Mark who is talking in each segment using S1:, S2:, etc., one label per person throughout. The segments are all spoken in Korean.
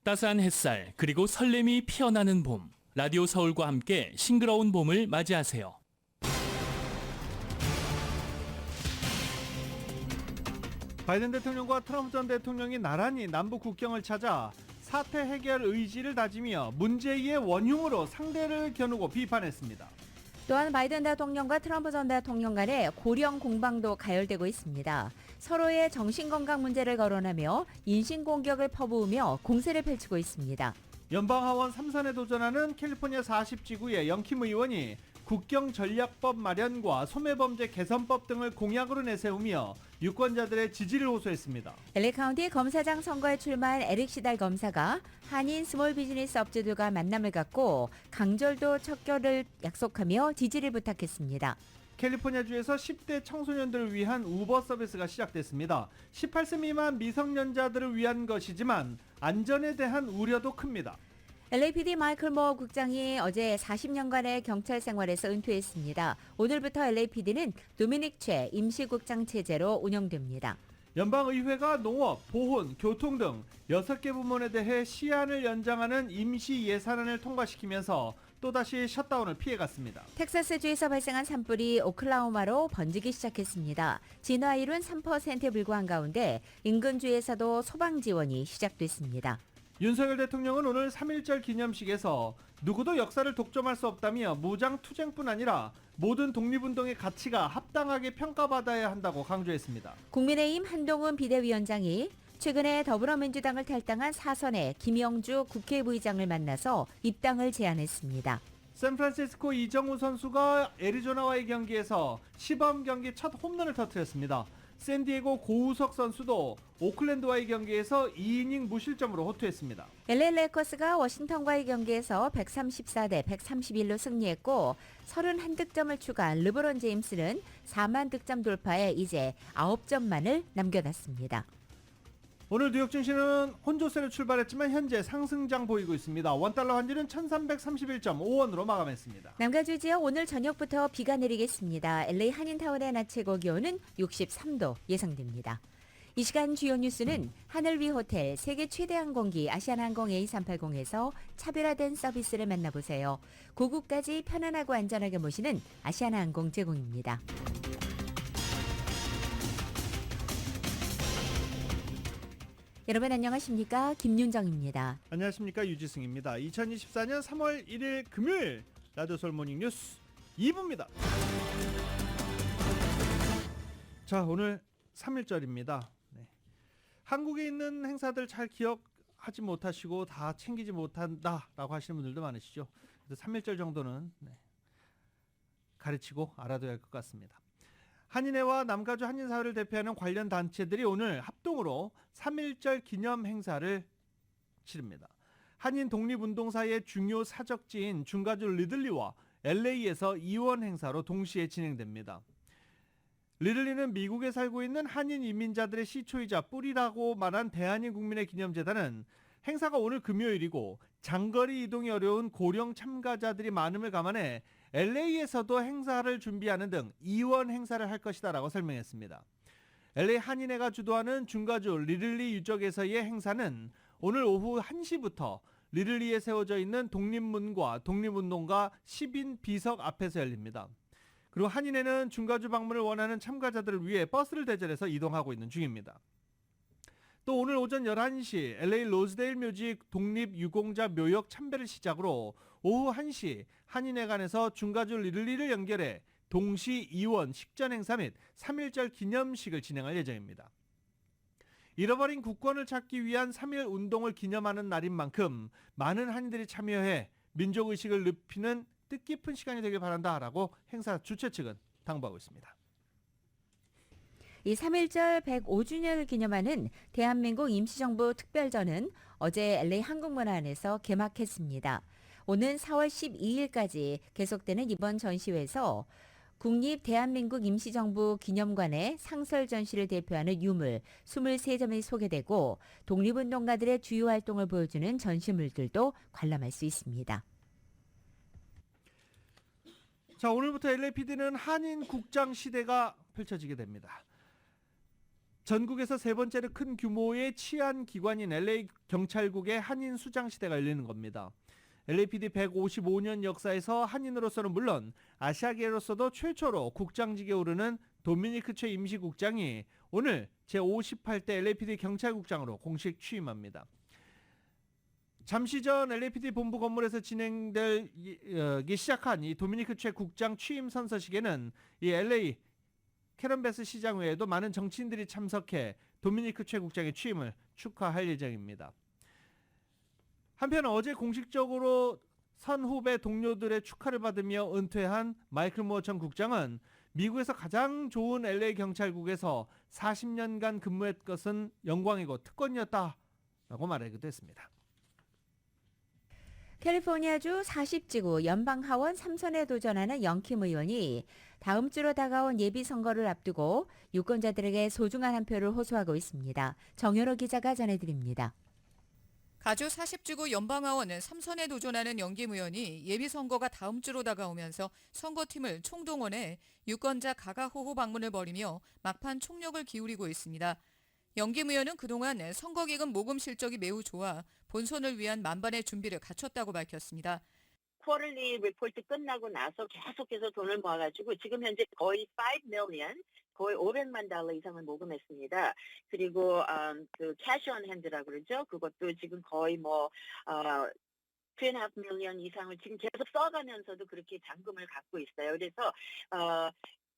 S1: 따스한 햇살 그리고 설렘이 피어나는 봄. 라디오 서울과 함께 싱그러운 봄을 맞이하세요.
S2: 바이든 대통령과 트럼프 전 대통령이 나란히 남북 국경을 찾아 사태 해결 의지를 다지며 문제의 원흉으로 상대를 겨누고 비판했습니다.
S3: 또한 바이든 대통령과 트럼프 전 대통령 간의 고령 공방도 가열되고 있습니다. 서로의 정신건강 문제를 거론하며 인신공격을 퍼부으며 공세를 펼치고 있습니다.
S2: 연방하원 3선에 도전하는 캘리포니아 40지구의 영킴 의원이 국경전략법 마련과 소매범죄 개선법 등을 공약으로 내세우며 유권자들의 지지를 호소했습니다.
S3: LA 카운티 검사장 선거에 출마한 에릭 시달 검사가 한인 스몰 비즈니스 업주들과 만남을 갖고 강절도 척결을 약속하며 지지를 부탁했습니다.
S2: 캘리포니아주에서 10대 청소년들을 위한 우버 서비스가 시작됐습니다. 18세 미만 미성년자들을 위한 것이지만 안전에 대한 우려도 큽니다.
S3: LAPD 마이클 모어 국장이 어제 40년간의 경찰 생활에서 은퇴했습니다. 오늘부터 LAPD는 도미닉 최 임시국장 체제로 운영됩니다.
S2: 연방의회가 농업, 보훈, 교통 등 6개 부문에 대해 시한을 연장하는 임시 예산안을 통과시키면서 또다시 셧다운을 피해갔습니다.
S3: 텍사스주에서 발생한 산불이 오클라호마로 번지기 시작했습니다. 진화율은 3%에 불과한 가운데 인근 주에서도 소방 지원이 시작됐습니다.
S2: 윤석열 대통령은 오늘 3.1절 기념식에서 누구도 역사를 독점할 수 없다며 무장투쟁뿐 아니라 모든 독립운동의 가치가 합당하게 평가받아야 한다고 강조했습니다.
S3: 국민의힘 한동훈 비대위원장이 최근에 더불어민주당을 탈당한 사선의 김영주 국회부의장을 만나서 입당을 제안했습니다.
S2: 샌프란시스코 이정우 선수가 애리조나와의 경기에서 시범 경기 첫 홈런을 터뜨렸습니다. 샌디에고 고우석 선수도 오클랜드와의 경기에서 2이닝 무실점으로 호투했습니다.
S3: LA 레이커스가 워싱턴과의 경기에서 134대 131로 승리했고 31득점을 추가한 르브론 제임스는 4만 득점 돌파에 이제 9점만을 남겨놨습니다.
S2: 오늘 뉴욕 증시는 혼조세로 출발했지만 현재 상승장 보이고 있습니다. 원달러 환율은 1331.5원으로 마감했습니다.
S3: 남가주 지역 오늘 저녁부터 비가 내리겠습니다. LA 한인타운의 낮 최고 기온은 63도 예상됩니다. 이 시간 주요 뉴스는 하늘 위 호텔, 세계 최대 항공기 아시아나항공 A380에서 차별화된 서비스를 만나보세요. 고국까지 편안하고 안전하게 모시는 아시아나항공 제공입니다. 여러분 안녕하십니까? 김윤정입니다.
S2: 안녕하십니까? 유지승입니다. 2024년 3월 1일 금요일 라디오 서울 모닝 뉴스 2부입니다. 자, 오늘 3.1절입니다. 네. 한국에 있는 행사들 잘 기억하지 못하시고 다 챙기지 못한다라고 하시는 분들도 많으시죠. 그래서 3.1절 정도는 가르치고 알아둬야 할 것 같습니다. 한인회와 남가주 한인사회를 대표하는 관련 단체들이 오늘 합동으로 3.1절 기념 행사를 치릅니다. 한인 독립운동사의 중요 사적지인 중가주 리들리와 LA에서 이원 행사로 동시에 진행됩니다. 리들리는 미국에 살고 있는 한인 이민자들의 시초이자 뿌리라고 말한 대한인 국민의 기념재단은 행사가 오늘 금요일이고 장거리 이동이 어려운 고령 참가자들이 많음을 감안해 LA에서도 행사를 준비하는 등 이원 행사를 할 것이다 라고 설명했습니다. LA 한인회가 주도하는 중가주 리들리 유적에서의 행사는 오늘 오후 1시부터 리들리에 세워져 있는 독립문과 독립운동가 10인 비석 앞에서 열립니다. 그리고 한인회는 중가주 방문을 원하는 참가자들을 위해 버스를 대절해서 이동하고 있는 중입니다. 또 오늘 오전 11시 LA 로즈데일 묘지 독립유공자 묘역 참배를 시작으로 오후 1시 한인회관에서 중가주 리들리를 연결해 동시 이원 식전 행사 및 3.1절 기념식을 진행할 예정입니다. 잃어버린 국권을 찾기 위한 3.1 운동을 기념하는 날인 만큼 많은 한인들이 참여해 민족의식을 높이는 뜻깊은 시간이 되길 바란다라고 행사 주최 측은 당부하고 있습니다.
S3: 이 3.1절 105주년을 기념하는 대한민국 임시정부 특별전은 어제 LA 한국문화원에서 개막했습니다. 오는 4월 12일까지 계속되는 이번 전시회에서 국립 대한민국 임시정부 기념관의 상설 전시를 대표하는 유물 23점이 소개되고 독립운동가들의 주요 활동을 보여주는 전시물들도 관람할 수 있습니다.
S2: 자, 오늘부터 LAPD는 한인 국장 시대가 펼쳐지게 됩니다. 전국에서 세 번째로 큰 규모의 치안 기관인 LA 경찰국의 한인 수장 시대가 열리는 겁니다. LAPD 155년 역사에서 한인으로서는 물론 아시아계로서도 최초로 국장직에 오르는 도미니크 최 임시국장이 오늘 제58대 LAPD 경찰국장으로 공식 취임합니다. 잠시 전 LAPD 본부 건물에서 진행되기 시작한 이 도미니크 최 국장 취임 선서식에는 이 LA 캐런 베스 시장 외에도 많은 정치인들이 참석해 도미니크 최 국장의 취임을 축하할 예정입니다. 한편 어제 공식적으로 선후배 동료들의 축하를 받으며 은퇴한 마이클 무어 전 국장은 미국에서 가장 좋은 LA 경찰국에서 40년간 근무했던 것은 영광이고 특권이었다라고 말하기도 했습니다.
S3: 캘리포니아주 40지구 연방하원 3선에 도전하는 영킴 의원이 다음 주로 다가온 예비선거를 앞두고 유권자들에게 소중한 한 표를 호소하고 있습니다. 정효로 기자가 전해드립니다.
S4: 가주 40지구 연방하원 3선에 도전하는 영김 의원이 예비선거가 다음 주로 다가오면서 선거팀을 총동원해 유권자 가가호호 방문을 벌이며 막판 총력을 기울이고 있습니다. 영김 의원은 그동안 선거기금 모금 실적이 매우 좋아 본선을 위한 만반의 준비를 갖췄다고 밝혔습니다.
S5: 쿼럴리 리포트 끝나고 나서 계속해서 돈을 모아가지고 지금 현재 거의 5 million, 거의 500만 달러 이상을 모금했습니다. 그리고 그 캐시 온 핸드라고 그러죠. 그것도 지금 거의 2.5 million 이상을 지금 계속 써가면서도 그렇게 잔금을 갖고 있어요. 그래서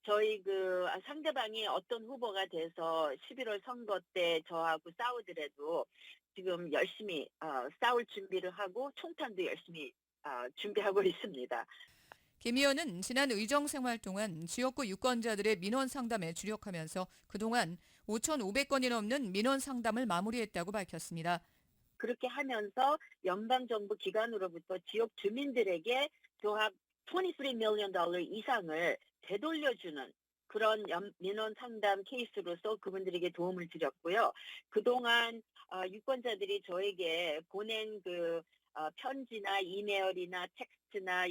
S5: 저희 그 상대방이 어떤 후보가 돼서 11월 선거 때 저하고 싸우더라도 지금 열심히 싸울 준비를 하고 총탄도 열심히 준비하고 있습니다.
S4: 김 의원은 지난 의정 생활 동안 지역구 유권자들의 민원 상담에 주력하면서 그동안 5,500건이 넘는 민원 상담을 마무리했다고 밝혔습니다.
S5: 그렇게 하면서 연방정부 기관으로부터 지역 주민들에게 조합 $23 million 이상을 되돌려주는 그런 민원 상담 케이스로서 그분들에게 도움을 드렸고요. 그동안 유권자들이 저에게 보낸 그 편지나 이메일이나 텍스트나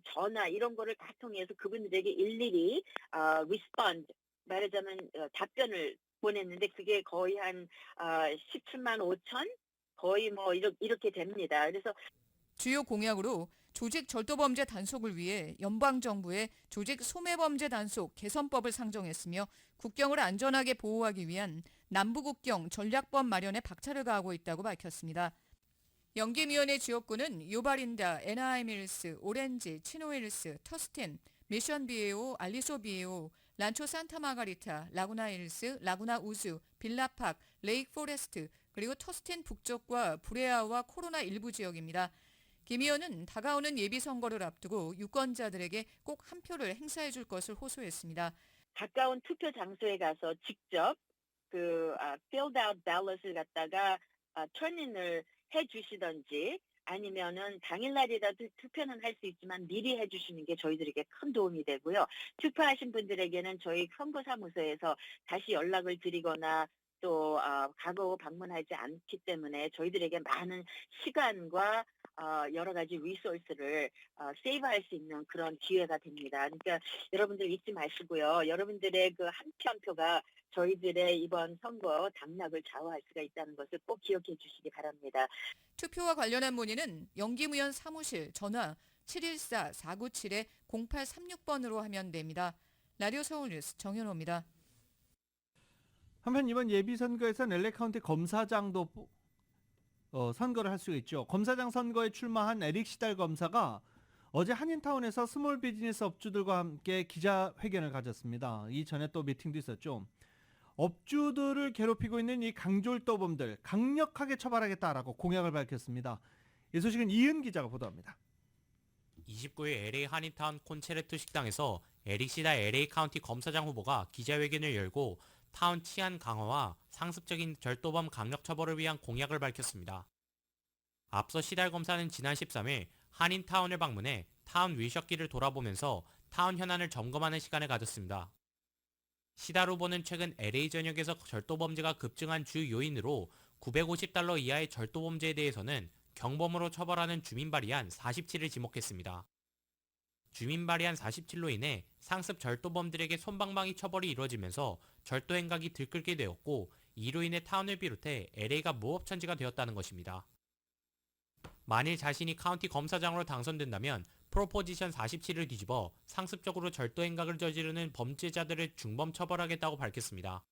S5: 전화 이런 거를 다 통해서 그분들에게 일일이 respond 말하자면 답변을 보냈는데 그게 거의 한 17만 5천 거의 이렇게 됩니다. 그래서
S4: 주요 공약으로 조직 절도범죄 단속을 위해 연방정부의 조직 소매범죄 단속 개선법을 상정했으며 국경을 안전하게 보호하기 위한 남부국경 전략법 마련에 박차를 가하고 있다고 밝혔습니다. 영김위원회 지역구는 요바린다, 애나하임힐스, 오렌지, 치노힐스, 터스틴, 미션 비에오, 알리소 비에오, 란초 산타마가리타, 라구나힐스, 라구나 우즈, 빌라팍, 레이크 포레스트, 그리고 터스틴 북쪽과 브레아와 코로나 일부 지역입니다. 김 의원은 다가오는 예비선거를 앞두고 유권자들에게 꼭 한 표를 행사해 줄 것을 호소했습니다.
S5: 가까운 투표 장소에 가서 직접 그 filled out ballots을 갖다가 turn-in을 해주시던지 아니면은 당일날이라도 투표는 할 수 있지만 미리 해주시는 게 저희들에게 큰 도움이 되고요. 투표하신 분들에게는 저희 선거사무소에서 다시 연락을 드리거나 또 과거 방문하지 않기 때문에 저희들에게 많은 시간과 여러 가지 리소스를 세이브할 수 있는 그런 기회가 됩니다. 그러니까 여러분들 잊지 마시고요. 여러분들의 그 한 표 한 표가 저희들의 이번 선거 당락을 좌우할 수가 있다는 것을 꼭 기억해 주시기 바랍니다.
S4: 투표와 관련한 문의는 영김 의원 사무실 전화 714-497-0836번으로 하면 됩니다. 라디오 서울뉴스 정현호입니다.
S2: 한편 이번 예비선거에서는 LA 카운티 검사장도 선거를 할 수가 있죠. 검사장 선거에 출마한 에릭 시달 검사가 어제 한인타운에서 스몰 비즈니스 업주들과 함께 기자회견을 가졌습니다. 이전에 또 미팅도 있었죠. 업주들을 괴롭히고 있는 이 강졸도범들 강력하게 처벌하겠다라고 공약을 밝혔습니다. 이 소식은 이은 기자가 보도합니다.
S6: 29일 LA 한인타운 콘체르토 식당에서 에릭 시달 LA 카운티 검사장 후보가 기자회견을 열고 타운 치안 강화와 상습적인 절도범 강력 처벌을 위한 공약을 밝혔습니다. 앞서 시달 검사는 지난 13일 한인타운을 방문해 타운 위셔기를 돌아보면서 타운 현안을 점검하는 시간을 가졌습니다. 시달 후보는 최근 LA 전역에서 절도범죄가 급증한 주 요인으로 $950 이하의 절도범죄에 대해서는 경범으로 처벌하는 주민 발의안 47을 지목했습니다. 주민 발의안 47로 인해 상습 절도범들에게 솜방망이 처벌이 이루어지면서 절도 행각이 들끓게 되었고 이로 인해 타운을 비롯해 LA가 무법천지가 되었다는 것입니다. 만일 자신이 카운티 검사장으로 당선된다면 프로포지션 47을 뒤집어 상습적으로 절도 행각을 저지르는 범죄자들을 중범 처벌하겠다고 밝혔습니다.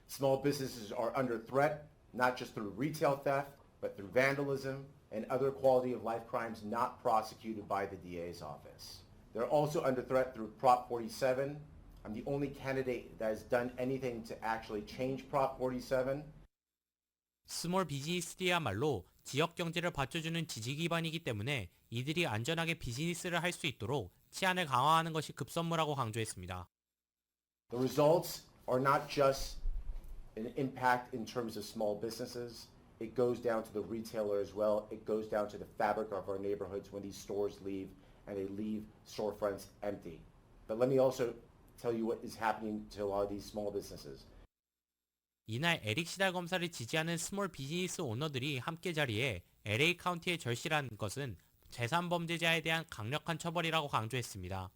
S7: Small businesses are under threat, not just through retail theft, but through vandalism and other quality of life crimes not prosecuted by the DA's office. They're also under threat through Prop 47. I'm the only candidate that has done anything to actually change Prop 47.
S6: 스몰 비즈니스들이야말로 지역 경제를 받쳐주는 지지 기반이기 때문에 이들이 안전하게 비즈니스를 할 수 있도록 치안을 강화하는 것이 급선무라고 강조했습니다.
S7: The results are not just an impact in terms of small businesses. It goes down to the retailer as well. It goes down to the fabric of our neighborhoods when these stores leave and they leave storefronts empty. But let me also tell you what is happening to a lot of these small businesses.
S6: 이날 에릭 시달 검사를 지지하는 스몰 비즈니스 오너들이 함께 자리에 LA 카운티에 절실한 것은 재산 범죄자에 대한 강력한 처벌이라고 강조했습니다.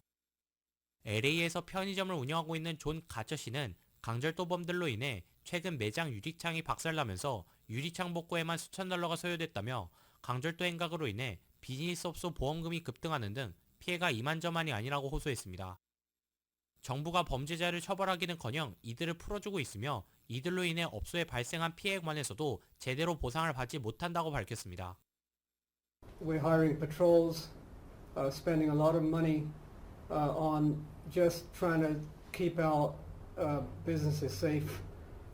S6: LA에서 편의점을 운영하고 있는 존 가처 씨는 강절도범들로 인해 최근 매장 유리창이 박살나면서 유리창 복구에만 수천 달러가 소요됐다며 강절도 행각으로 인해 비즈니스업소 보험금이 급등하는 등 피해가 이만저만이 아니라고 호소했습니다. 정부가 범죄자를 처벌하기는커녕 이들을 풀어주고 있으며 이들로 인해 업소에 발생한 피해에 관해서도 제대로 보상을 받지 못한다고 밝혔습니다.
S8: We're hiring patrols, spending a lot of money on just trying to keep our businesses safe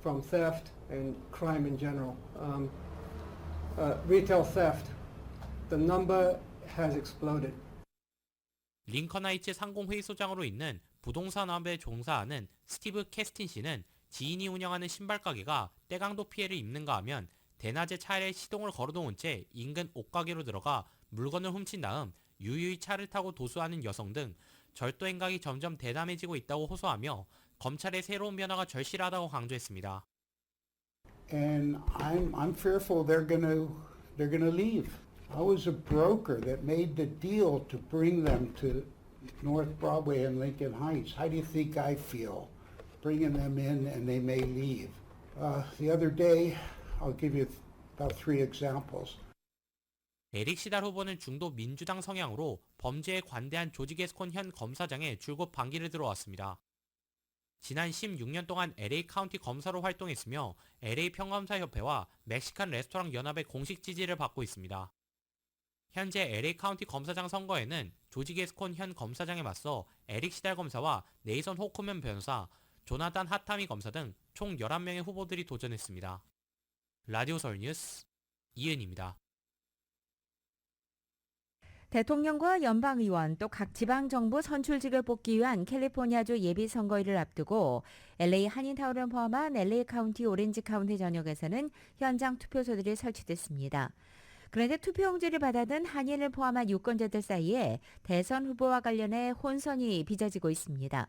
S8: from theft and crime in general. Retail theft, the number has exploded.
S6: 링컨 하이츠 상공회의소장으로 있는 부동산업에 종사하는 스티브 캐스틴 씨는 지인이 운영하는 신발 가게가 때강도 피해를 입는가 하면 대낮에 차에 시동을 걸어놓은 채 인근 옷가게로 들어가 물건을 훔친 다음 유유히 차를 타고 도수하는 여성 등 절도 행각이 점점 대담해지고 있다고 호소하며 검찰의 새로운 변화가 절실하다고 강조했습니다.
S9: And I'm fearful they're gonna leave. I was a broker that made the deal to bring them to North Broadway and Lincoln Heights. How do you think I feel bringing them in and they may leave? The other day, I'll give you about 3 examples.
S6: 에릭 시달 후보는 중도 민주당 성향으로 범죄에 관대한 조지 게스콘 현 검사장에 줄곧 반기를 들어왔습니다. 지난 16년 동안 LA 카운티 검사로 활동했으며 LA 평검사협회와 멕시칸 레스토랑 연합의 공식 지지를 받고 있습니다. 현재 LA 카운티 검사장 선거에는 조지 게스콘 현 검사장에 맞서 에릭 시달 검사와 네이선 호크맨 변호사, 조나단 하타미 검사 등 총 11명의 후보들이 도전했습니다. 라디오 서울 뉴스 이은입니다.
S3: 대통령과 연방의원 또 각 지방정부 선출직을 뽑기 위한 캘리포니아주 예비선거일을 앞두고 LA 한인타운을 포함한 LA 카운티 오렌지 카운티 전역에서는 현장 투표소들이 설치됐습니다. 그런데 투표용지를 받아든 한인을 포함한 유권자들 사이에 대선 후보와 관련해 혼선이 빚어지고 있습니다.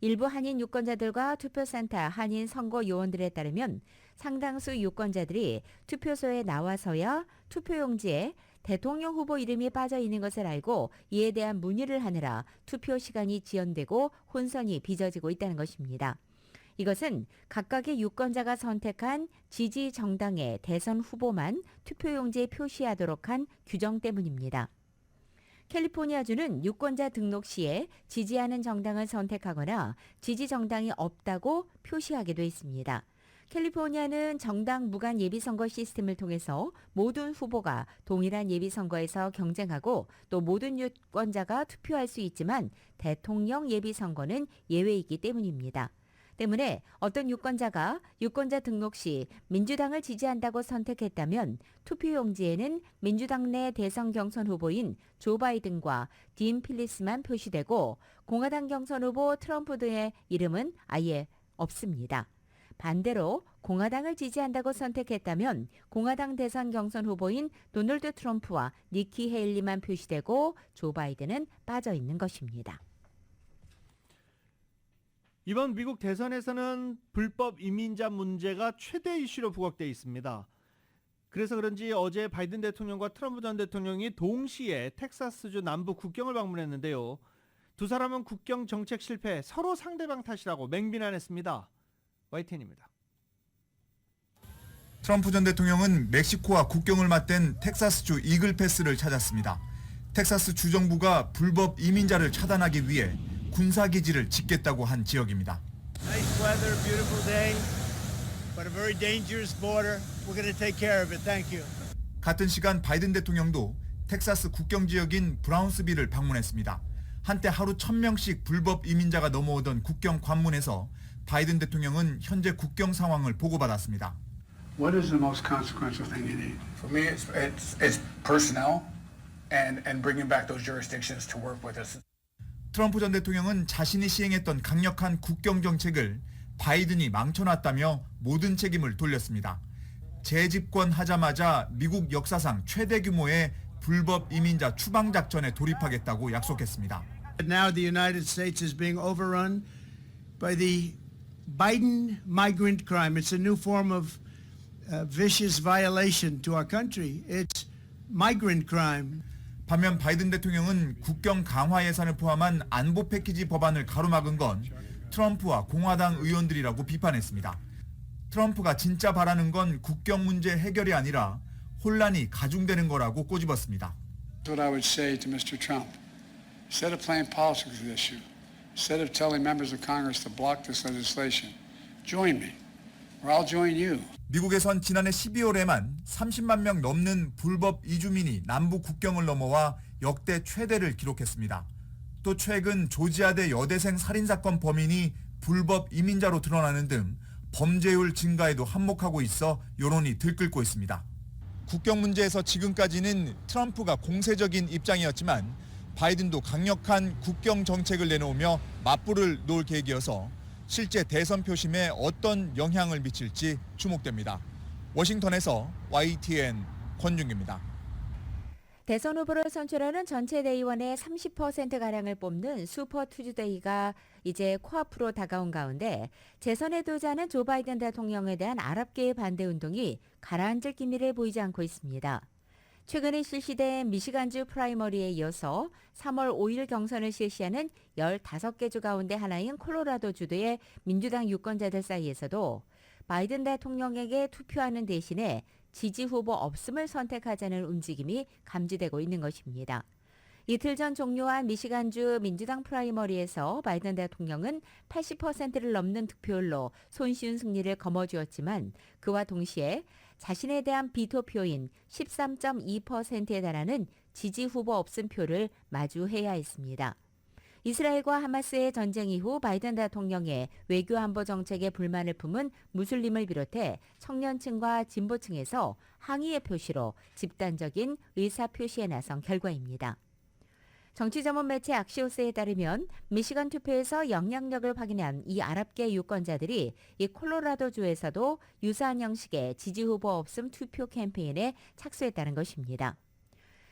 S3: 일부 한인 유권자들과 투표센터 한인 선거 요원들에 따르면 상당수 유권자들이 투표소에 나와서야 투표용지에 대통령 후보 이름이 빠져 있는 것을 알고 이에 대한 문의를 하느라 투표 시간이 지연되고 혼선이 빚어지고 있다는 것입니다. 이것은 각각의 유권자가 선택한 지지 정당의 대선 후보만 투표용지에 표시하도록 한 규정 때문입니다. 캘리포니아주는 유권자 등록 시에 지지하는 정당을 선택하거나 지지 정당이 없다고 표시하게 돼 있습니다. 캘리포니아는 정당 무관 예비선거 시스템을 통해서 모든 후보가 동일한 예비선거에서 경쟁하고 또 모든 유권자가 투표할 수 있지만 대통령 예비선거는 예외이기 때문입니다. 때문에 어떤 유권자가 유권자 등록 시 민주당을 지지한다고 선택했다면 투표용지에는 민주당 내 대선 경선 후보인 조 바이든과 딘 필리스만 표시되고 공화당 경선 후보 트럼프 등의 이름은 아예 없습니다. 반대로 공화당을 지지한다고 선택했다면 공화당 대선 경선 후보인 도널드 트럼프와 니키 헤일리만 표시되고 조 바이든은 빠져 있는 것입니다.
S2: 이번 미국 대선에서는 불법 이민자 문제가 최대 이슈로 부각돼 있습니다. 그래서 그런지 어제 바이든 대통령과 트럼프 전 대통령이 동시에 텍사스주 남부 국경을 방문했는데요. 두 사람은 국경 정책 실패, 서로 상대방 탓이라고 맹비난했습니다. YTN입니다.
S10: 트럼프 전 대통령은 멕시코와 국경을 맞댄 텍사스주 이글패스를 찾았습니다. 텍사스 주정부가 불법 이민자를 차단하기 위해 군사기지를 짓겠다고 한 지역입니다.
S11: Nice weather, beautiful day, but a very dangerous border. We're going to take care of it. Thank you.
S10: 같은 시간 바이든 대통령도 텍사스 국경 지역인 브라운스빌을 방문했습니다. 한때 하루 1,000명씩 불법 이민자가 넘어오던 국경 관문에서 바이든 대통령은 현재 국경 상황을 보고받았습니다.
S12: What is the most consequential thing you need?
S13: For me, it's personnel and bringing back those jurisdictions to work with us.
S10: 트럼프 전 대통령은 자신이 시행했던 강력한 국경 정책을 바이든이 망쳐놨다며 모든 책임을 돌렸습니다. 재집권하자마자 미국 역사상 최대 규모의 불법 이민자 추방 작전에 돌입하겠다고 약속했습니다.
S11: Now the United States is being overrun by the Biden migrant crime. It's a new form of vicious violation to our country. It's migrant crime.
S10: 반면 바이든 대통령은 국경 강화 예산을 포함한 안보 패키지 법안을 가로막은 건 트럼프와 공화당 의원들이라고 비판했습니다. 트럼프가 진짜 바라는 건 국경 문제 해결이 아니라 혼란이 가중되는 거라고 꼬집었습니다.
S12: That's what I would say to Mr. Trump. Instead of playing politics with this issue, instead of telling members of Congress to block this legislation, join me, or I'll join you.
S10: 미국에선 지난해 12월에만 30만 명 넘는 불법 이주민이 남부 국경을 넘어와 역대 최대를 기록했습니다. 또 최근 조지아대 여대생 살인사건 범인이 불법 이민자로 드러나는 등 범죄율 증가에도 한몫하고 있어 여론이 들끓고 있습니다. 국경 문제에서 지금까지는 트럼프가 공세적인 입장이었지만 바이든도 강력한 국경 정책을 내놓으며 맞불을 놓을 계획이어서 실제 대선 표심에 어떤 영향을 미칠지 주목됩니다. 워싱턴에서 YTN 권준규입니다.
S3: 대선 후보를 선출하는 전체 대의원의 30%가량을 뽑는 슈퍼 투즈데이가 이제 코앞으로 다가온 가운데 재선에 도전하는 조 바이든 대통령에 대한 아랍계의 반대 운동이 가라앉을 기미를 보이지 않고 있습니다. 최근에 실시된 미시간주 프라이머리에 이어서 3월 5일 경선을 실시하는 15개 주 가운데 하나인 콜로라도 주도의 민주당 유권자들 사이에서도 바이든 대통령에게 투표하는 대신에 지지 후보 없음을 선택하자는 움직임이 감지되고 있는 것입니다. 이틀 전 종료한 미시간주 민주당 프라이머리에서 바이든 대통령은 80%를 넘는 득표율로 손쉬운 승리를 거머쥐었지만 그와 동시에 자신에 대한 비토표인 13.2%에 달하는 지지 후보 없음 표를 마주해야 했습니다. 이스라엘과 하마스의 전쟁 이후 바이든 대통령의 외교안보 정책에 불만을 품은 무슬림을 비롯해 청년층과 진보층에서 항의의 표시로 집단적인 의사표시에 나선 결과입니다. 정치 전문 매체 악시오스에 따르면 미시간 투표에서 영향력을 확인한 이 아랍계 유권자들이 이 콜로라도주에서도 유사한 형식의 지지 후보 없음 투표 캠페인에 착수했다는 것입니다.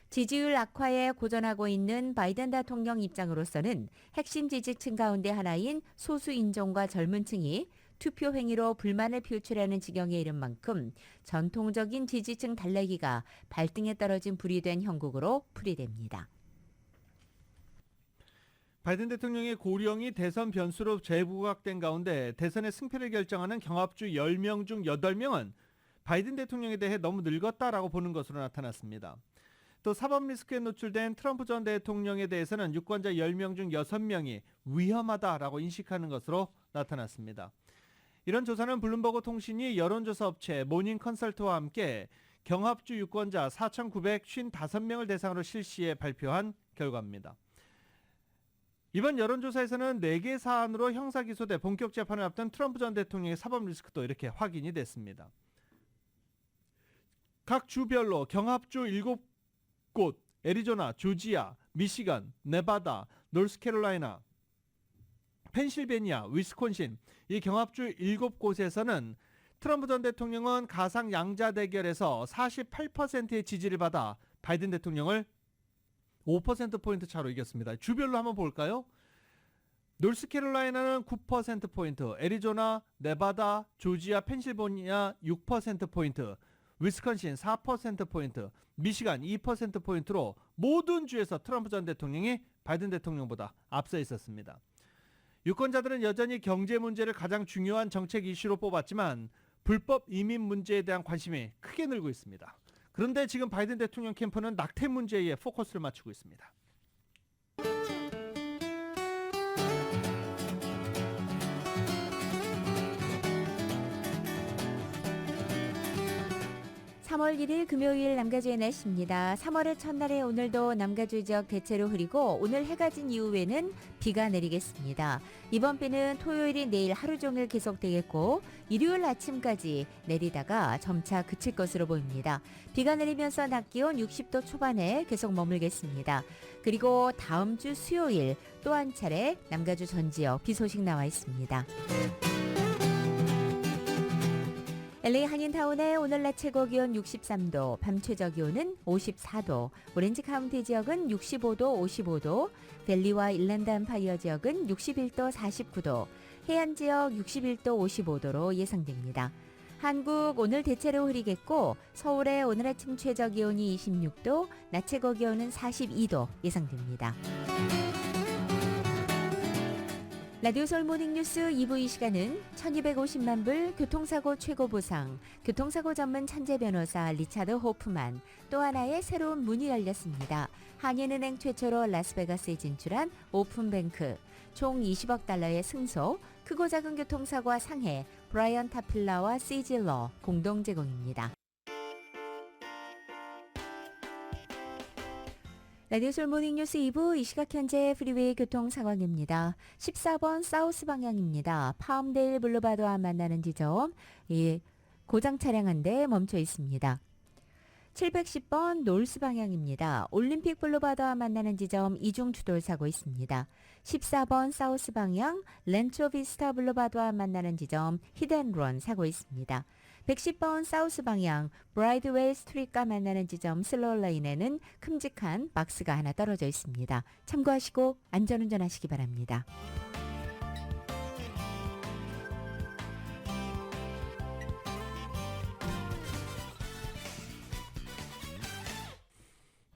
S3: 지지율 악화에 고전하고 있는 바이든 대통령 입장으로서는 핵심 지지층 가운데 하나인 소수 인종과 젊은 층이 투표 행위로 불만을 표출하는 지경에 이른 만큼 전통적인 지지층 달래기가 발등에 떨어진 불이 된 형국으로 풀이됩니다.
S2: 바이든 대통령의 고령이 대선 변수로 재부각된 가운데 대선의 승패를 결정하는 경합주 10명 중 8명은 바이든 대통령에 대해 너무 늙었다라고 보는 것으로 나타났습니다. 또 사법 리스크에 노출된 트럼프 전 대통령에 대해서는 유권자 10명 중 6명이 위험하다라고 인식하는 것으로 나타났습니다. 이런 조사는 블룸버그 통신이 여론조사 업체 모닝 컨설트와 함께 경합주 유권자 4,955명을 대상으로 실시해 발표한 결과입니다. 이번 여론조사에서는 4개 사안으로 형사기소돼 본격 재판을 앞둔 트럼프 전 대통령의 사법 리스크도 이렇게 확인이 됐습니다. 각 주별로 경합주 7곳, 애리조나, 조지아, 미시간, 네바다, 노스캐롤라이나, 펜실베니아, 위스콘신 이 경합주 7곳에서는 트럼프 전 대통령은 가상 양자 대결에서 48%의 지지를 받아 바이든 대통령을 5%포인트 차로 이겼습니다. 주별로 한번 볼까요? 노스캐롤라이나는 9%포인트, 애리조나, 네바다, 조지아, 펜실베니아 6%포인트, 위스콘신 4%포인트, 미시간 2%포인트로 모든 주에서 트럼프 전 대통령이 바이든 대통령보다 앞서 있었습니다. 유권자들은 여전히 경제 문제를 가장 중요한 정책 이슈로 뽑았지만 불법 이민 문제에 대한 관심이 크게 늘고 있습니다. 그런데 지금 바이든 대통령 캠프는 낙태 문제에 포커스를 맞추고 있습니다.
S3: 3월 1일 금요일 남가주의 날씨입니다. 3월의 첫날에 오늘도 남가주 지역 대체로 흐리고 오늘 해가 진 이후에는 비가 내리겠습니다. 이번 비는 토요일인 내일 하루 종일 계속되겠고 일요일 아침까지 내리다가 점차 그칠 것으로 보입니다. 비가 내리면서 낮 기온 60도 초반에 계속 머물겠습니다. 그리고 다음 주 수요일 또 한 차례 남가주 전 지역 비 소식 나와 있습니다. LA 한인타운의 오늘 낮 최고 기온 63도, 밤 최저 기온은 54도, 오렌지 카운티 지역은 65도, 55도, 밸리와 일랜드 암파이어 지역은 61도, 49도, 해안 지역 61도, 55도로 예상됩니다. 한국 오늘 대체로 흐리겠고 서울의 오늘 아침 최저 기온이 26도, 낮 최고 기온은 42도 예상됩니다. 라디오 서울 모닝뉴스 2부 이 시간은 1250만 불 교통사고 최고 보상, 교통사고 전문 천재 변호사 리차드 호프만, 또 하나의 새로운 문이 열렸습니다. 한인은행 최초로 라스베가스에 진출한 오픈뱅크, 총 20억 달러의 승소, 크고 작은 교통사고와 상해, 브라이언 타필라와 시질러 공동 제공입니다. 라디오 서울 모닝뉴스 2부 이 시각 현재 프리웨이 교통 상황입니다. 14번 사우스 방향입니다. 파움데일 블루바드와 만나는 지점 고장 차량 한 대 멈춰 있습니다. 710번 노스 방향입니다. 올림픽 블루바드와 만나는 지점 이중 추돌 사고 있습니다. 14번 사우스 방향 렌초비스타 블루바드와 만나는 지점 히든런 사고 있습니다. 110번 사우스 방향 브라이드웨이 스트리트과 만나는 지점 슬로우 레인에는 큼직한 박스가 하나 떨어져 있습니다. 참고하시고 안전운전 하시기 바랍니다.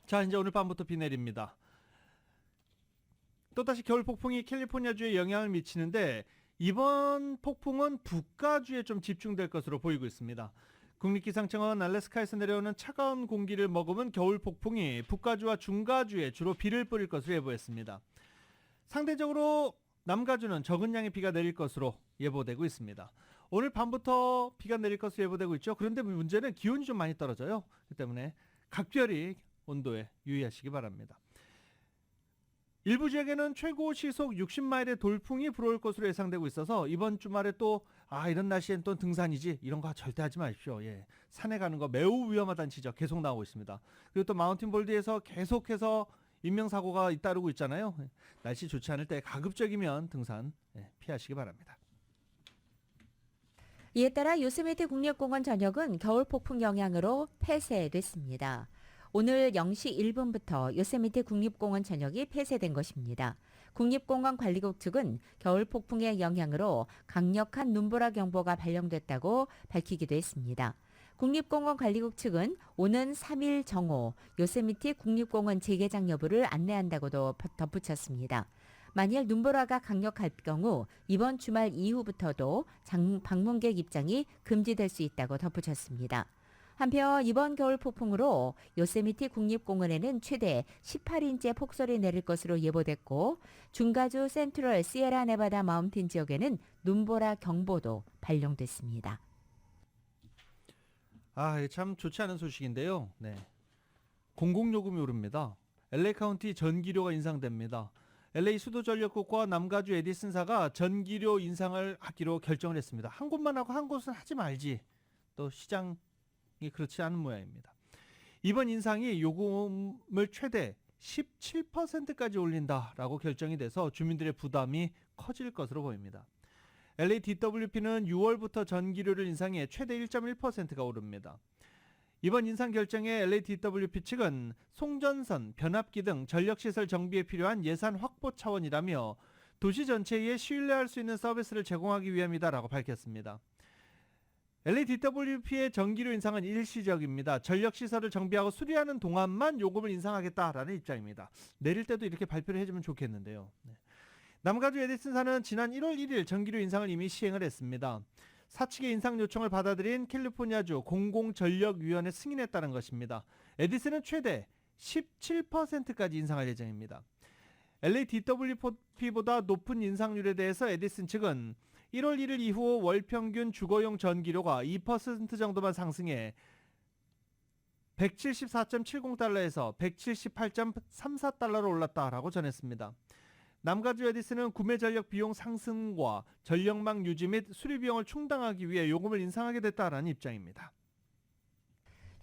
S2: 자, 이제 오늘 밤부터 비 내립니다. 또다시 겨울 폭풍이 캘리포니아주에 영향을 미치는데 이번 폭풍은 북가주에 좀 집중될 것으로 보이고 있습니다. 국립기상청은 알래스카에서 내려오는 차가운 공기를 머금은 겨울 폭풍이 북가주와 중가주에 주로 비를 뿌릴 것으로 예보했습니다. 상대적으로 남가주는 적은 양의 비가 내릴 것으로 예보되고 있습니다. 오늘 밤부터 비가 내릴 것으로 예보되고 있죠. 그런데 문제는 기온이 좀 많이 떨어져요. 그 때문에 각별히 온도에 유의하시기 바랍니다. 일부 지역에는 최고 시속 60마일의 돌풍이 불어올 것으로 예상되고 있어서 이번 주말에 또 이런 날씨엔 또 등산이지 이런 거 절대 하지 마십시오. 산에 가는 거 매우 위험하다는 지적 계속 나오고 있습니다. 그리고 또 마운틴 볼드에서 계속해서 인명사고가 잇따르고 있잖아요. 날씨 좋지 않을 때 가급적이면 등산 피하시기 바랍니다.
S3: 이에 따라 요세미티 국립공원 전역은 겨울 폭풍 영향으로 폐쇄됐습니다. 오늘 0시 1분부터 요세미티 국립공원 전역이 폐쇄된 것입니다. 국립공원 관리국 측은 겨울 폭풍의 영향으로 강력한 눈보라 경보가 발령됐다고 밝히기도 했습니다. 국립공원 관리국 측은 오는 3일 정오 요세미티 국립공원 재개장 여부를 안내한다고도 덧붙였습니다. 만일 눈보라가 강력할 경우 이번 주말 이후부터도 방문객 입장이 금지될 수 있다고 덧붙였습니다. 한편 이번 겨울 폭풍으로 요세미티 국립공원에는 최대 18인치의 폭설이 내릴 것으로 예보됐고 중가주 센트럴 시에라 네바다 마운틴 지역에는 눈보라 경보도 발령됐습니다.
S2: 참 좋지 않은 소식인데요. 공공요금이 오릅니다. LA 카운티 전기료가 인상됩니다. LA 수도전력국과 남가주 에디슨사가 전기료 인상을 하기로 결정을 했습니다. 한 곳만 하고 한 곳은 하지 말지. 또 시장이 그렇지 않은 모양입니다. 이번 인상이 요금을 최대 17%까지 올린다라고 결정이 돼서 주민들의 부담이 커질 것으로 보입니다. LA DWP는 6월부터 전기료를 인상해 최대 1.1%가 오릅니다. 이번 인상 결정에 LA DWP 측은 송전선, 변압기 등 전력시설 정비에 필요한 예산 확보 차원이라며 도시 전체에 신뢰할 수 있는 서비스를 제공하기 위함이다라고 밝혔습니다. LADWP의 전기료 인상은 일시적입니다. 전력시설을 정비하고 수리하는 동안만 요금을 인상하겠다라는 입장입니다. 내릴 때도 이렇게 발표를 해주면 좋겠는데요. 네. 남가주 에디슨사는 지난 1월 1일 전기료 인상을 이미 시행을 했습니다. 사측의 인상 요청을 받아들인 캘리포니아주 공공전력위원회 승인에 따른 것입니다. 에디슨은 최대 17%까지 인상할 예정입니다. LADWP보다 높은 인상률에 대해서 에디슨 측은 1월 1일 이후 월 평균 주거용 전기료가 2% 정도만 상승해 174.70달러에서 178.34달러로 올랐다라고 전했습니다. 남가주 에디슨은 구매 전력 비용 상승과 전력망 유지 및 수리 비용을 충당하기 위해 요금을 인상하게 됐다라는 입장입니다.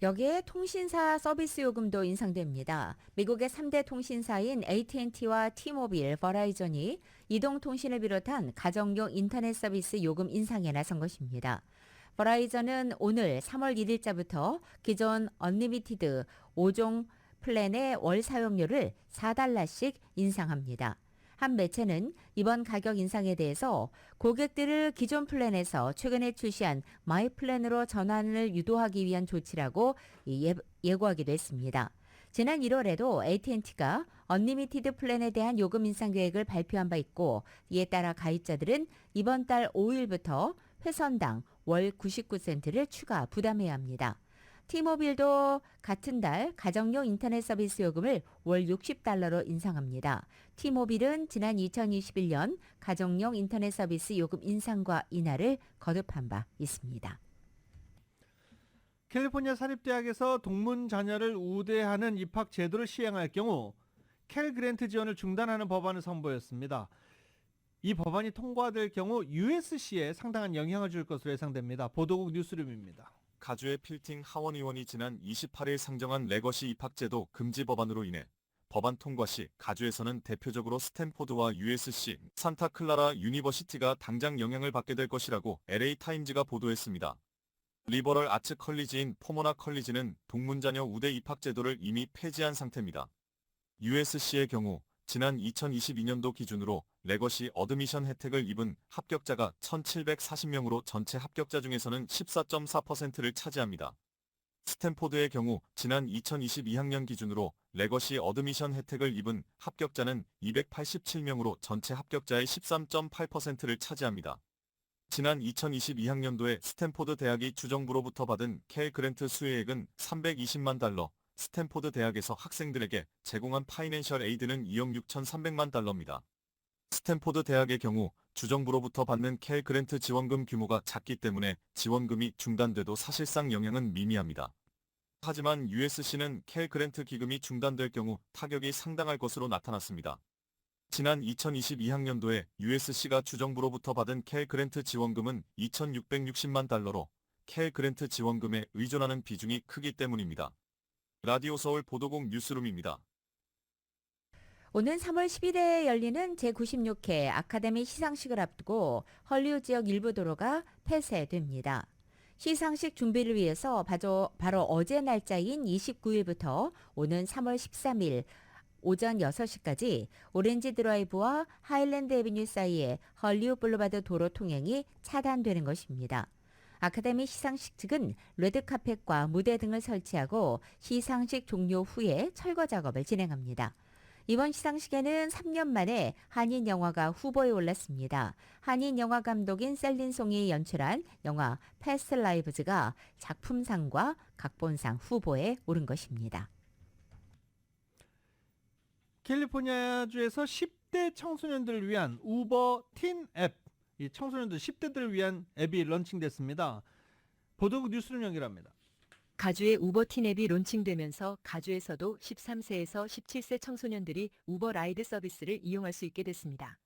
S3: 여기에 통신사 서비스 요금도 인상됩니다. 미국의 3대 통신사인 AT&T와 T-모빌, 버라이전이 이동통신을 비롯한 가정용 인터넷 서비스 요금 인상에 나선 것입니다. 버라이전은 오늘 3월 1일자부터 기존 언리미티드 5종 플랜의 월 사용료를 4달러씩 인상합니다. 한 매체는 이번 가격 인상에 대해서 고객들을 기존 플랜에서 최근에 출시한 마이 플랜으로 전환을 유도하기 위한 조치라고 예고하기도 했습니다. 지난 1월에도 AT&T가 언리미티드 플랜에 대한 요금 인상 계획을 발표한 바 있고 이에 따라 가입자들은 이번 달 5일부터 회선당 월 99센트를 추가 부담해야 합니다. T모빌도 같은 달 가정용 인터넷 서비스 요금을 월 60달러로 인상합니다. T모빌은 지난 2021년 가정용 인터넷 서비스 요금 인상과 인하를 거듭한 바 있습니다.
S2: 캘리포니아 사립대학에서 동문 자녀를 우대하는 입학 제도를 시행할 경우 캘 그랜트 지원을 중단하는 법안을 선보였습니다. 이 법안이 통과될 경우 USC에 상당한 영향을 줄 것으로 예상됩니다. 보도국 뉴스룸입니다.
S14: 가주의 필팅 하원 의원이 지난 28일 상정한 레거시 입학제도 금지 법안으로 인해 법안 통과 시 가주에서는 대표적으로 스탠포드와 USC, 산타클라라 유니버시티가 당장 영향을 받게 될 것이라고 LA타임즈가 보도했습니다. 리버럴 아츠 컬리지인 포모나 컬리지는 동문자녀 우대 입학제도를 이미 폐지한 상태입니다. USC의 경우 지난 2022년도 기준으로 레거시 어드미션 혜택을 입은 합격자가 1,740명으로 전체 합격자 중에서는 14.4%를 차지합니다. 스탠포드의 경우 지난 2022학년 기준으로 레거시 어드미션 혜택을 입은 합격자는 287명으로 전체 합격자의 13.8%를 차지합니다. 지난 2022학년도에 스탠포드 대학이 주정부로부터 받은 캘 그랜트 수혜액은 320만 달러, 스탠포드 대학에서 학생들에게 제공한 파이낸셜 에이드는 2억 6,300만 달러입니다. 스탠포드 대학의 경우 주정부로부터 받는 캘 그랜트 지원금 규모가 작기 때문에 지원금이 중단돼도 사실상 영향은 미미합니다. 하지만 USC는 캘 그랜트 기금이 중단될 경우 타격이 상당할 것으로 나타났습니다. 지난 2022학년도에 USC가 주정부로부터 받은 캘 그랜트 지원금은 2,660만 달러로 캘 그랜트 지원금에 의존하는 비중이 크기 때문입니다. 라디오 서울 보도국 뉴스룸입니다.
S3: 오는 3월 11일에 열리는 제96회 아카데미 시상식을 앞두고 헐리우드 지역 일부 도로가 폐쇄됩니다. 시상식 준비를 위해서 바로 어제 날짜인 29일부터 오는 3월 13일 오전 6시까지 오렌지 드라이브와 하일랜드 애비뉴 사이의 헐리우드 블루바드 도로 통행이 차단되는 것입니다. 아카데미 시상식 측은 레드카펫과 무대 등을 설치하고 시상식 종료 후에 철거 작업을 진행합니다. 이번 시상식에는 3년 만에 한인 영화가 후보에 올랐습니다. 한인 영화 감독인 셀린 송이 연출한 영화 패스트 라이브즈가 작품상과 각본상 후보에 오른 것입니다.
S2: 캘리포니아주에서 10대 청소년들을 위한 우버 틴 앱, 이 청소년들 10대들을 위한 앱이 런칭됐습니다. 보도국 뉴스룸 연결합니다.
S15: 가주의 우버틴 앱이 론칭되면서 가주에서도 13세에서 17세 청소년들이 우버 라이드 서비스를 이용할 수 있게 됐습니다.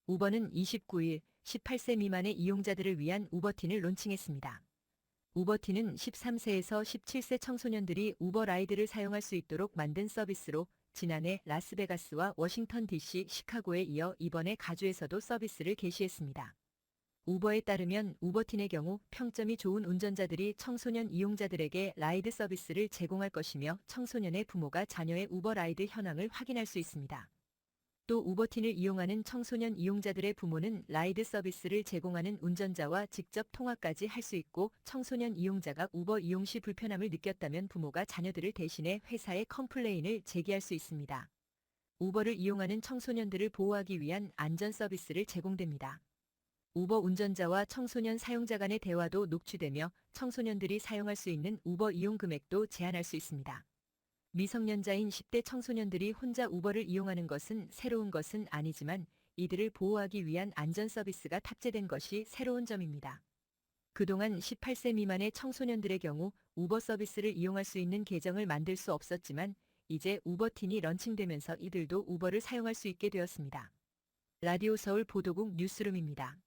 S15: 우버는 29일 18세 미만의 이용자들을 위한 우버틴을 론칭했습니다. 우버틴은 13세에서 17세 청소년들이 우버 라이드를 사용할 수 있도록 만든 서비스로 지난해 라스베가스와 워싱턴 DC, 시카고에 이어 이번에 가주에서도 서비스를 개시했습니다. 우버에 따르면 우버틴의 경우 평점이 좋은 운전자들이 청소년 이용자들에게 라이드 서비스를 제공할 것이며 청소년의 부모가 자녀의 우버 라이드 현황을 확인할 수 있습니다. 또 우버틴을 이용하는 청소년 이용자들의 부모는 라이드 서비스를 제공하는 운전자와 직접 통화까지 할 수 있고 청소년 이용자가 우버 이용 시 불편함을 느꼈다면 부모가 자녀들을 대신해 회사에 컴플레인을 제기할 수 있습니다. 우버를 이용하는 청소년들을 보호하기 위한 안전 서비스를 제공됩니다. 우버 운전자와 청소년 사용자 간의 대화도 녹취되며 청소년들이 사용할 수 있는 우버 이용 금액도 제한할 수 있습니다. 미성년자인 10대 청소년들이 혼자 우버를 이용하는 것은 새로운 것은 아니지만 이들을 보호하기 위한 안전 서비스가 탑재된 것이 새로운 점입니다. 그동안 18세 미만의 청소년들의 경우 우버 서비스를 이용할 수 있는 계정을 만들 수 없었지만 이제 우버틴이 런칭되면서 이들도 우버를 사용할 수 있게 되었습니다. 라디오 서울 보도국 뉴스룸입니다.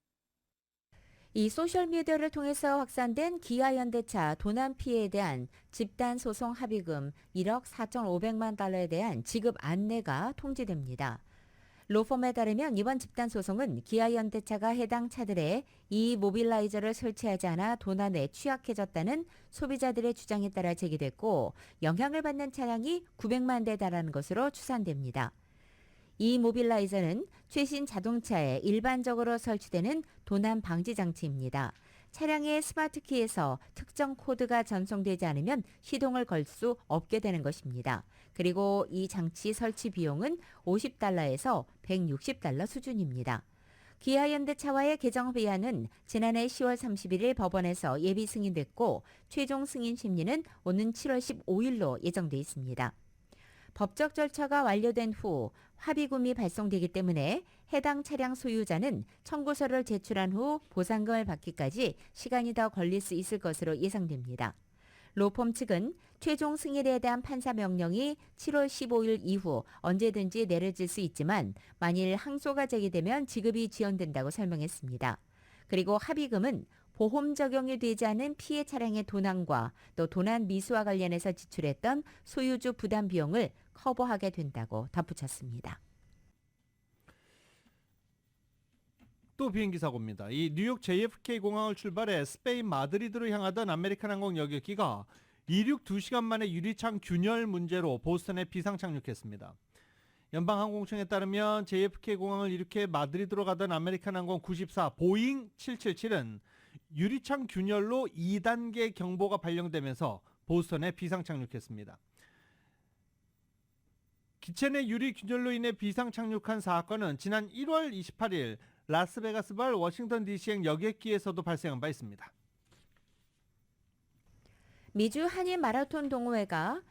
S3: 이 소셜미디어를 통해서 확산된 기아현대차 도난 피해에 대한 집단 소송 합의금 1억 4,500만 달러에 대한 지급 안내가 통지됩니다. 로펌에 따르면 이번 집단 소송은 기아현대차가 해당 차들에 이 모빌라이저를 설치하지 않아 도난에 취약해졌다는 소비자들의 주장에 따라 제기됐고 영향을 받는 차량이 900만 대 달하는 것으로 추산됩니다. 이 모빌라이저는 최신 자동차에 일반적으로 설치되는 도난 방지 장치입니다. 차량의 스마트키에서 특정 코드가 전송되지 않으면 시동을 걸 수 없게 되는 것입니다. 그리고 이 장치 설치 비용은 $50에서 $160 수준입니다. 기아현대차와의 개정 회의안은 지난해 10월 31일 법원에서 예비 승인됐고 최종 승인 심리는 오는 7월 15일로 예정돼 있습니다. 법적 절차가 완료된 후 합의금이 발송되기 때문에 해당 차량 소유자는 청구서를 제출한 후 보상금을 받기까지 시간이 더 걸릴 수 있을 것으로 예상됩니다. 로펌 측은 최종 승인에 대한 판사 명령이 7월 15일 이후 언제든지 내려질 수 있지만 만일 항소가 제기되면 지급이 지연된다고 설명했습니다. 그리고 합의금은 보험 적용이 되지 않은 피해 차량의 도난과 또 도난 미수와 관련해서 지출했던 소유주 부담 비용을 커버하게 된다고 덧붙였습니다.
S2: 또 비행기 사고입니다. 이 뉴욕 JFK 공항을 출발해 스페인 마드리드로 향하던 아메리칸 항공 여객기가 이륙 2시간 만에 유리창 균열 문제로 보스턴에 비상 착륙했습니다. 연방항공청에 따르면 JFK 공항을 이륙해 마드리드로 가던 아메리칸 항공 94 보잉 777은 유리창 균열로 2단계 경보가 발령되면서 보스턴에 비상 착륙했습니다. 기체 내 유리 균열로 인해 비상 착륙한 사건은 지난 1월 28일 라스베가스발 워싱턴 DC행 여객기에서도 발생한 바 있습니다.
S3: 미주 한인 마라톤 동호회가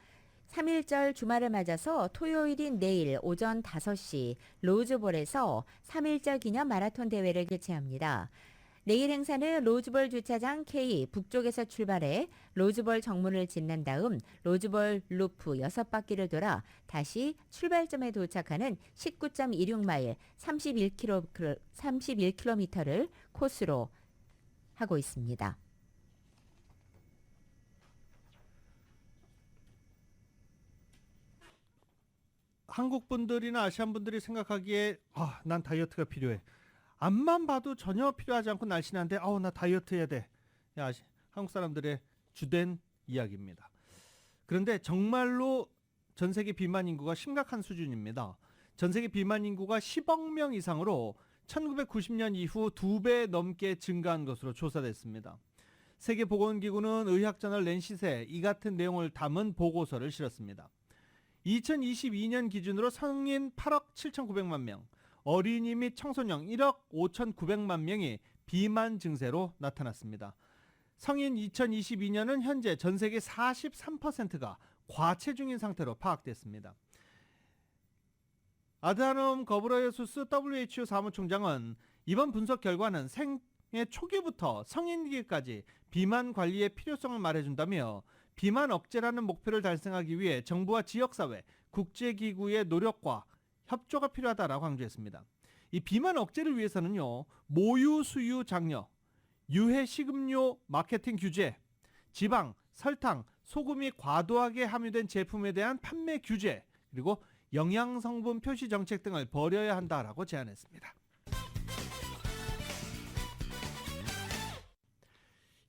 S3: 3.1절 주말을 맞아서 토요일인 내일 오전 5시 로즈볼에서 3.1절 기념 마라톤 대회를 개최합니다. 내일 행사는 로즈볼 주차장 K 북쪽에서 출발해 로즈볼 정문을 지난 다음 로즈볼 루프 6바퀴를 돌아 다시 출발점에 도착하는 19.26마일 31km를 코스로 하고 있습니다.
S2: 한국 분들이나 아시안 분들이 생각하기에 난 다이어트가 필요해. 앞만 봐도 전혀 필요하지 않고 날씬한데 나 다이어트 해야 돼. 한국 사람들의 주된 이야기입니다. 그런데 정말로 전 세계 비만 인구가 심각한 수준입니다. 전 세계 비만 인구가 10억 명 이상으로 1990년 이후 2배 넘게 증가한 것으로 조사됐습니다. 세계보건기구는 의학저널 랜시스에 이 같은 내용을 담은 보고서를 실었습니다. 2022년 기준으로 성인 8억 7,900만 명, 어린이 및 청소년 1억 5,900만 명이 비만 증세로 나타났습니다. 성인 2022년은 현재 전 세계 43%가 과체중인 상태로 파악됐습니다. 아드하놈 거브러예수스 WHO 사무총장은 이번 분석 결과는 생애 초기부터 성인기까지 비만 관리의 필요성을 말해준다며 비만 억제라는 목표를 달성하기 위해 정부와 지역사회, 국제기구의 노력과 협조가 필요하다라고 강조했습니다. 이 비만 억제를 위해서는요, 모유 수유 장려, 유해 식음료 마케팅 규제, 지방, 설탕, 소금이 과도하게 함유된 제품에 대한 판매 규제, 그리고 영양성분 표시 정책 등을 벌여야 한다라고 제안했습니다.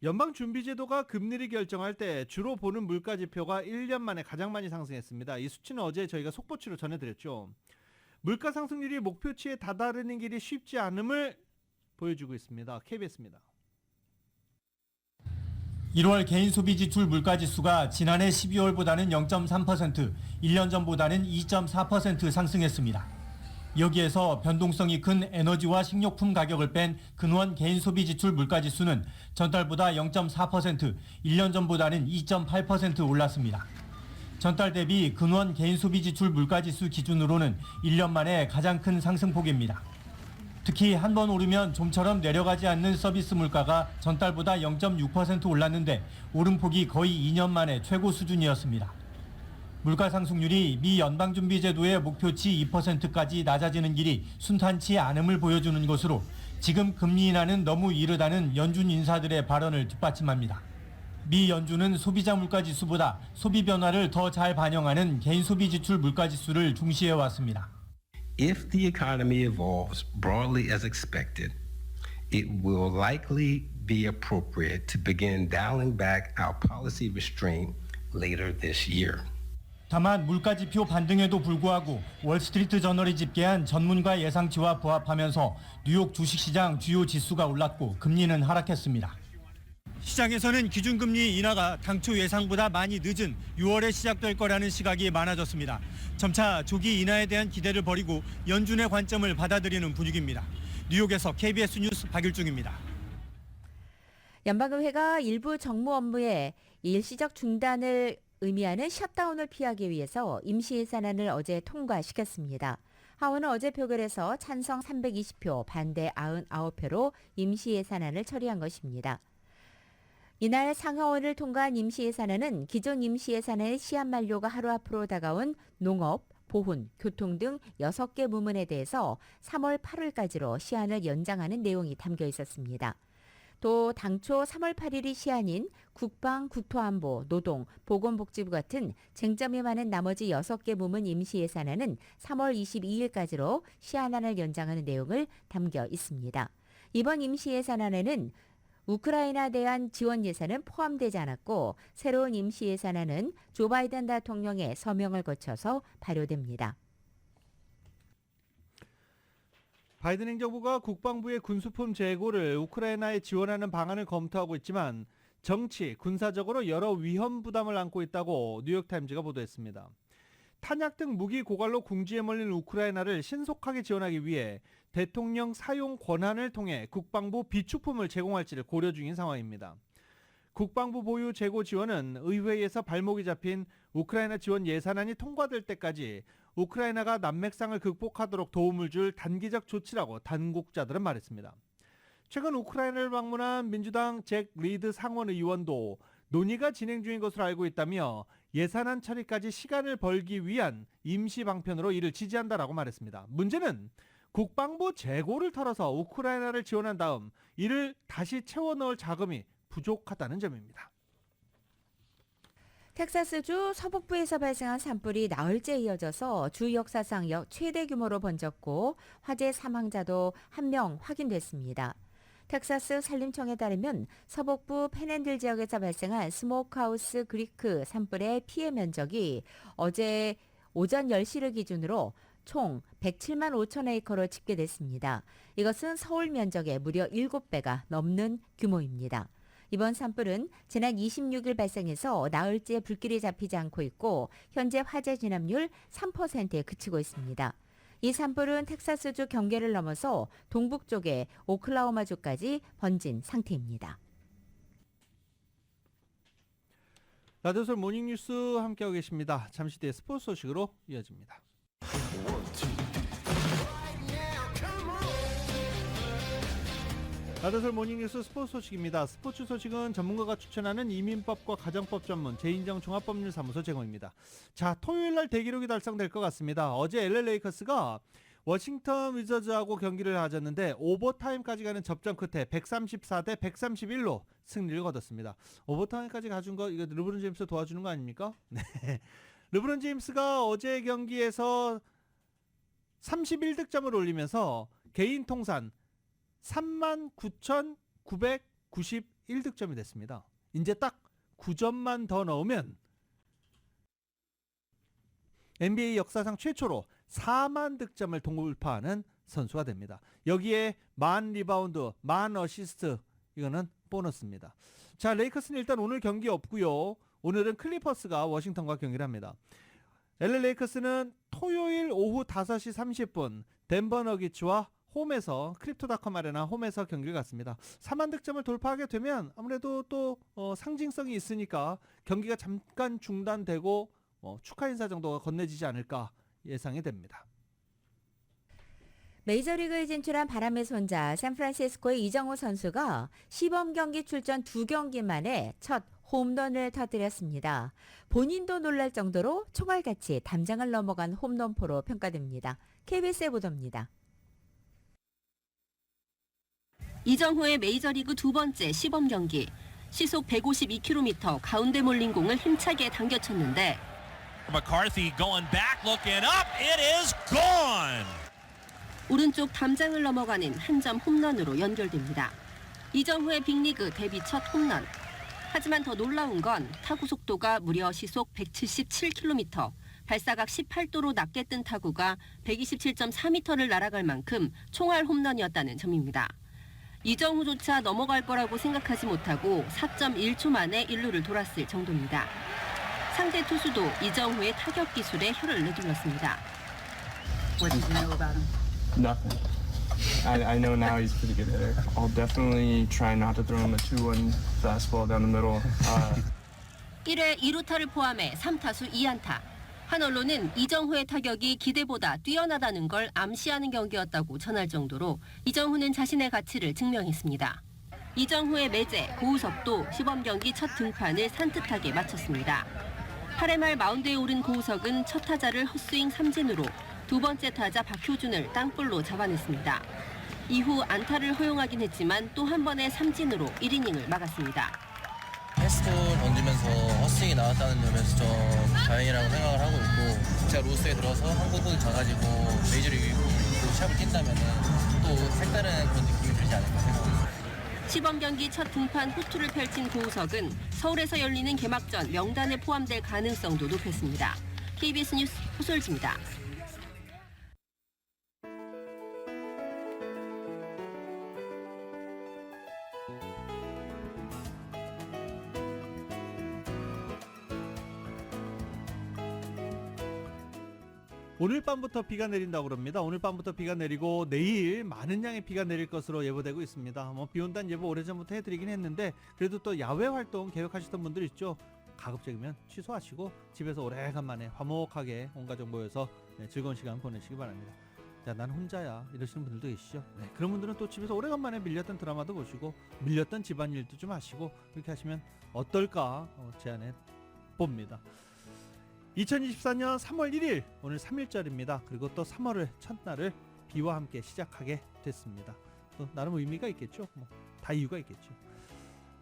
S2: 연방준비제도가 금리를 결정할 때 주로 보는 물가지표가 1년 만에 가장 많이 상승했습니다. 이 수치는 어제 저희가 속보치로 전해드렸죠. 물가 상승률이 목표치에 다다르는 길이 쉽지 않음을 보여주고 있습니다. KBS입니다.
S16: 1월 개인 소비 지출 물가 지수가 지난해 12월보다는 0.3%, 1년 전보다는 2.4% 상승했습니다. 여기에서 변동성이 큰 에너지와 식료품 가격을 뺀 근원 개인 소비 지출 물가 지수는 전달보다 0.4%, 1년 전보다는 2.8% 올랐습니다. 전달 대비 근원 개인 소비 지출 물가 지수 기준으로는 1년 만에 가장 큰 상승폭입니다. 특히 한 번 오르면 좀처럼 내려가지 않는 서비스 물가가 전달보다 0.6% 올랐는데 오름폭이 거의 2년 만에 최고 수준이었습니다. 물가 상승률이 미 연방준비제도의 목표치 2%까지 낮아지는 길이 순탄치 않음을 보여주는 것으로 지금 금리 인하는 너무 이르다는 연준 인사들의 발언을 뒷받침합니다. 미 연준은 소비자 물가 지수보다 소비 변화를 더 잘 반영하는 개인 소비 지출 물가 지수를 중시해 왔습니다.
S17: If the economy evolves broadly as expected, it will likely be appropriate to begin dialing back our policy restraint later this year.
S16: 다만 물가 지표 반등에도 불구하고 월스트리트 저널이 집계한 전문가 예상치와 부합하면서 뉴욕 주식시장 주요 지수가 올랐고 금리는 하락했습니다. 시장에서는 기준금리 인하가 당초 예상보다 많이 늦은 6월에 시작될 거라는 시각이 많아졌습니다. 점차 조기 인하에 대한 기대를 버리고 연준의 관점을 받아들이는 분위기입니다. 뉴욕에서 KBS 뉴스 박일중입니다.
S3: 연방의회가 일부 정무 업무의 일시적 중단을 의미하는 셧다운을 피하기 위해서 임시예산안을 어제 통과시켰습니다. 하원은 어제 표결에서 찬성 320표, 반대 99표로 임시예산안을 처리한 것입니다. 이날 상하원을 통과한 임시예산안은 기존 임시예산안의 시한 만료가 하루 앞으로 다가온 농업, 보훈, 교통 등 6개 부문에 대해서 3월 8일까지로 시한을 연장하는 내용이 담겨 있었습니다. 또 당초 3월 8일이 시한인 국방, 국토안보, 노동, 보건복지부 같은 쟁점이 많은 나머지 6개 부문 임시예산안은 3월 22일까지로 시한안을 연장하는 내용을 담겨 있습니다. 이번 임시예산안에는 우크라이나 대한 지원 예산은 포함되지 않았고 새로운 임시 예산안은 조 바이든 대통령의 서명을 거쳐서 발효됩니다.
S2: 바이든 행정부가 국방부의 군수품 재고를 우크라이나에 지원하는 방안을 검토하고 있지만 정치, 군사적으로 여러 위험 부담을 안고 있다고 뉴욕타임즈가 보도했습니다. 탄약 등 무기 고갈로 궁지에 몰린 우크라이나를 신속하게 지원하기 위해 대통령 사용 권한을 통해 국방부 비축품을 제공할지를 고려 중인 상황입니다. 국방부 보유 재고 지원은 의회에서 발목이 잡힌 우크라이나 지원 예산안이 통과될 때까지 우크라이나가 난맥상을 극복하도록 도움을 줄 단기적 조치라고 당국자들은 말했습니다. 최근 우크라이나를 방문한 민주당 잭 리드 상원 의원도 논의가 진행 중인 것으로 알고 있다며 예산안 처리까지 시간을 벌기 위한 임시 방편으로 이를 지지한다라고 말했습니다. 문제는 국방부 재고를 털어서 우크라이나를 지원한 다음 이를 다시 채워 넣을 자금이 부족하다는 점입니다.
S3: 텍사스주 서북부에서 발생한 산불이 나흘째 이어져서 주 역사상 최대 규모로 번졌고 화재 사망자도 1명 확인됐습니다. 텍사스 산림청에 따르면 서북부 펜핸들 지역에서 발생한 스모크하우스 그리크 산불의 피해 면적이 어제 오전 10시를 기준으로 총 107만 5천 에이커로 집계됐습니다. 이것은 서울 면적의 무려 7배가 넘는 규모입니다. 이번 산불은 지난 26일 발생해서 나흘째 불길이 잡히지 않고 있고 현재 화재 진압률 3%에 그치고 있습니다. 이 산불은 텍사스주 경계를 넘어서 동북쪽에 오클라호마주까지 번진 상태입니다.
S2: 라디오솔 모닝뉴스 함께하고 계십니다. 잠시 뒤에 스포츠 소식으로 이어집니다. 라디오솔 모닝뉴스 스포츠 소식입니다. 스포츠 소식은 전문가가 추천하는 이민법과 가정법 전문 제인정 종합법률사무소 제공입니다. 자, 토요일날 대기록이 달성될 것 같습니다. 어제 LA 레이커스가 워싱턴 위저즈하고 경기를 가졌는데 오버타임까지 가는 접전 끝에 134대 131로 승리를 거뒀습니다. 오버타임까지 가준 거 이거 르브론 제임스 도와주는 거 아닙니까? 네. 르브론 제임스가 어제 경기에서 31득점을 올리면서 개인 통산 39,991득점이 됐습니다. 이제 딱 9점만 더 넣으면 NBA 역사상 최초로 4만 득점을 돌파하는 선수가 됩니다. 여기에 만 리바운드, 만 어시스트, 이거는 보너스입니다. 자, 레이커스는 일단 오늘 경기 없고요. 오늘은 클리퍼스가 워싱턴과 경기를 합니다. LA 레이커스는 토요일 오후 5시 30분 덴버 너기츠와 홈에서 크립토닷컴 아레나 홈에서 경기를 갖습니다. 4만 득점을 돌파하게 되면 아무래도 또 상징성이 있으니까 경기가 잠깐 중단되고 축하 인사 정도가 건네지지 않을까 예상이 됩니다.
S3: 메이저리그에 진출한 바람의 손자 샌프란시스코의 이정우 선수가 시범 경기 출전 2경기 만에 첫 홈런을 터뜨렸습니다. 본인도 놀랄 정도로 총알같이 담장을 넘어간 홈런포로 평가됩니다. KBS의 보도입니다.
S18: 이정후의 메이저리그 두 번째 시범 경기. 시속 152km 가운데 몰린 공을 힘차게 당겨쳤는데
S19: McCarthy going back, looking up, it is gone!
S18: 오른쪽 담장을 넘어가는 한 점 홈런으로 연결됩니다. 이정후의 빅리그 데뷔 첫 홈런. 하지만 더 놀라운 건 타구 속도가 무려 시속 177km, 발사각 18도로 낮게 뜬 타구가 127.4m를 날아갈 만큼 총알 홈런이었다는 점입니다. 이정후조차 넘어갈 거라고 생각하지 못하고 4.1초 만에 1루를 돌았을 정도입니다. 상대 투수도 이정후의 타격 기술에 혀를 내둘렀습니다.
S20: What did you know about him?
S21: Nothing. I know now he's a pretty good hitter. I'll definitely try not to throw him a 2-1 fastball down the middle.
S18: 1회 2루타를 포함해 3타수 2안타. 한 언론은 이정후의 타격이 기대보다 뛰어나다는 걸 암시하는 경기였다고 전할 정도로 이정후는 자신의 가치를 증명했습니다. 이정후의 매제 고우석도 시범 경기 첫 등판을 산뜻하게 마쳤습니다. 8회 말 마운드에 오른 고우석은 첫 타자를 헛스윙 삼진으로 두 번째 타자 박효준을 땅볼로 잡아냈습니다. 이후 안타를 허용하긴 했지만 또 한 번의 삼진으로 1이닝을 막았습니다.
S22: 패스트볼 던지면서 헛스윙이 나왔다는 점에서 좀 다행이라고 생각을 하고 있고, 제가 로스에 들어서 한국을 가가지고 메이저리그 시합을 뛴다면 또 색다른 그런 느낌이 들지 않을까 생각합니다.
S18: 시범 경기 첫 등판 호투를 펼친 고우석은 서울에서 열리는 개막전 명단에 포함될 가능성도 높였습니다. KBS 뉴스 호솔지입니다.
S2: 오늘 밤부터 비가 내린다고 그럽니다. 오늘 밤부터 비가 내리고 내일 많은 양의 비가 내릴 것으로 예보되고 있습니다. 비 온다는 예보 오래전부터 해드리긴 했는데 그래도 또 야외 활동 계획하시던 분들 있죠. 가급적이면 취소하시고 집에서 오래간만에 화목하게 온 가족 모여서 즐거운 시간 보내시기 바랍니다. 야, 난 혼자야 이러시는 분들도 계시죠. 그런 분들은 또 집에서 오래간만에 밀렸던 드라마도 보시고 밀렸던 집안일도 좀 하시고 그렇게 하시면 어떨까 제안해 봅니다. 2024년 3월 1일 오늘 3일절입니다. 그리고 또 3월의 첫날을 비와 함께 시작하게 됐습니다. 또 나름 의미가 있겠죠. 다 이유가 있겠죠.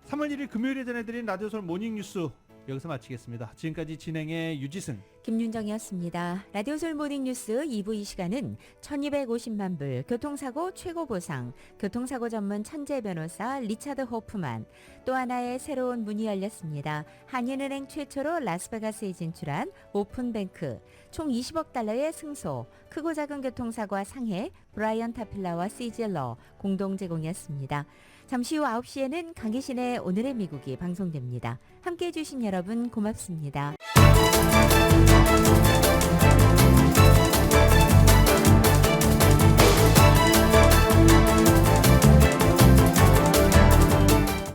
S2: 3월 1일 금요일에 전해드린 라디오서울 모닝뉴스 여기서 마치겠습니다. 지금까지 진행의 유지승,
S3: 김윤정이었습니다. 라디오서울 모닝뉴스 2부 이 시간은 1250만 불 교통사고 최고 보상, 교통사고 전문 천재 변호사 리차드 호프만, 또 하나의 새로운 문이 열렸습니다. 한인은행 최초로 라스베가스에 진출한 오픈뱅크, 총 20억 달러의 승소, 크고 작은 교통사고와 상해, 브라이언 타필라와 시질러 공동 제공이었습니다. 잠시 후 9시에는 강기신의 오늘의 미국이 방송됩니다. 함께해 주신 여러분 고맙습니다.